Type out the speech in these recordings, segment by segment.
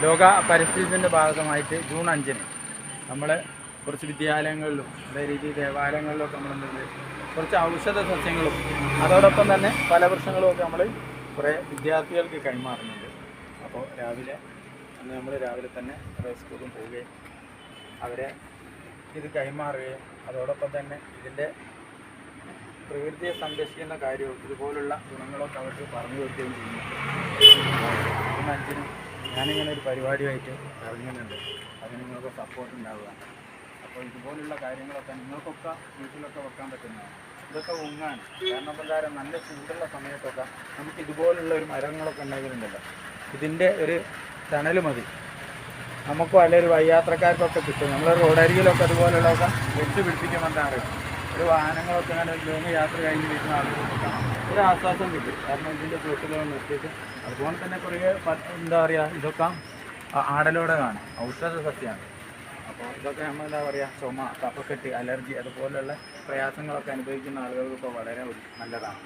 ലോക പരിസ്ഥിതി ദിനത്തിൻ്റെ ഭാഗമായിട്ട് ജൂൺ 5-ന് നമ്മൾ കുറച്ച് വിദ്യാലയങ്ങളിലും അതേ രീതിയിൽ ദേവാലയങ്ങളിലൊക്കെ നമ്മൾ കുറച്ച് ഔഷധ സസ്യങ്ങളും അതോടൊപ്പം തന്നെ ഫലവൃക്ഷങ്ങളും ഒക്കെ നമ്മൾ കുറേ വിദ്യാർത്ഥികൾക്ക് കൈമാറുന്നുണ്ട്. അപ്പോൾ നമ്മൾ രാവിലെ തന്നെ സ്കൂളിൽ പോവുകയും അവരെ ഇത് കൈമാറുകയും അതോടൊപ്പം തന്നെ ഇതിൻ്റെ പ്രകൃതിയെ സംരക്ഷിക്കുന്ന കാര്യവും ഇതുപോലുള്ള ഗുണങ്ങളൊക്കെ അവർക്ക് പറഞ്ഞു കൊടുക്കുകയും ചെയ്യുന്നു. ജൂൺ 5-ന് ഞാനിങ്ങനെ ഒരു പരിപാടിയായിട്ട് ഇറങ്ങുന്നുണ്ട്. അതിന് നിങ്ങൾക്ക് സപ്പോർട്ട് ഉണ്ടാവുക. അപ്പോൾ ഇതുപോലുള്ള കാര്യങ്ങളൊക്കെ നിങ്ങൾക്കൊക്കെ വീട്ടിലൊക്കെ വെക്കാൻ പറ്റുന്നതാണ്. ഇതൊക്കെ ഉങ്ങാൻ കാരണം പ്രകാരം നല്ല ചൂടുള്ള സമയത്തൊക്കെ നമുക്ക് ഇതുപോലുള്ള ഒരു മരങ്ങളൊക്കെ ഉണ്ടാകുന്നുണ്ടല്ലോ, ഇതിൻ്റെ ഒരു തണൽ മതി നമുക്കും അല്ലെങ്കിൽ വയ്യാത്രക്കാർക്കൊക്കെ കിട്ടും. നമ്മൾ റോഡരികിലൊക്കെ അതുപോലുള്ളതൊക്കെ വെച്ച് പിടിപ്പിക്കുമെന്നാണ് ഒരു വാഹനങ്ങളൊക്കെ അങ്ങനെ ലോങ് യാത്ര കഴിഞ്ഞ് വീട്ടിൽ ആളുകൾക്കൊക്കെ ഒരു ആശ്വാസം കിട്ടും. കാരണം ഇതിൻ്റെ ചുവട്ടിലോ നിർത്തിയിട്ട് അതുപോലെ തന്നെ കുറേ എന്താ പറയുക, ഇതൊക്കെ ആടലോടെ കാണും, ഔഷധ സസ്യമാണ്. അപ്പോൾ ഇതൊക്കെ നമ്മൾ എന്താ പറയുക, ചുമ, കഫക്കെട്ട്, അലർജി അതുപോലുള്ള പ്രയാസങ്ങളൊക്കെ അനുഭവിക്കുന്ന ആളുകൾക്കൊക്കെ വളരെ നല്ലതാണ്.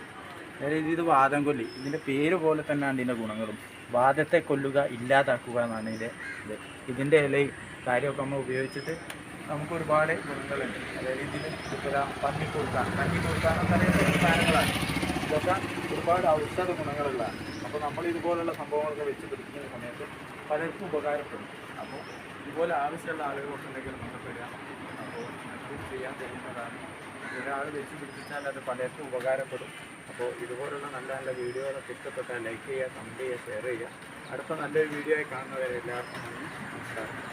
അതായത് ഇത് വാദം കൊല്ലി, ഇതിൻ്റെ പേര് പോലെ തന്നെയാണ് ഇതിൻ്റെ ഗുണങ്ങളും. വാദത്തെ കൊല്ലുക, ഇല്ലാതാക്കുക എന്നാണ് ഇതിൻ്റെ ഇലയും കാര്യമൊക്കെ നമ്മൾ ഉപയോഗിച്ചിട്ട് നമുക്ക് ഒരുപാട് ഗുണങ്ങളുണ്ട്. അതായത് ഇതിൽ കഞ്ഞിക്കൂർക്കാനൊക്കെ അറിയുന്ന സാധനങ്ങളാണ്. ഇതൊക്കെ ഒരുപാട് ഔഷധ ഗുണങ്ങളുള്ളതാണ്. അപ്പോൾ നമ്മൾ ഇതുപോലുള്ള സംഭവങ്ങളൊക്കെ വെച്ച് പിടിക്കുന്ന സമയത്ത് പലർക്കും ഉപകാരപ്പെടും. അപ്പോൾ ഇതുപോലെ ആവശ്യമുള്ള ആളുകളൊക്കെ ഉണ്ടെങ്കിൽ ബന്ധപ്പെടുക. അപ്പോൾ ഇത് ചെയ്യാൻ കഴിയുന്നതാണ്. ഒരാൾ വെച്ച് പിടിപ്പിച്ചാൽ അത് പലർക്കും ഉപകാരപ്പെടും. അപ്പോൾ ഇതുപോലുള്ള നല്ല നല്ല വീഡിയോകളൊക്കെ ഇഷ്ടപ്പെട്ടാൽ ലൈക്ക് ചെയ്യുക, കമൻറ്റ് ചെയ്യുക, ഷെയർ ചെയ്യുക. അടുത്ത നല്ലൊരു വീഡിയോ ആയി കാണുന്നവരെ എല്ലാവർക്കും നന്ദി, നമസ്കാരം.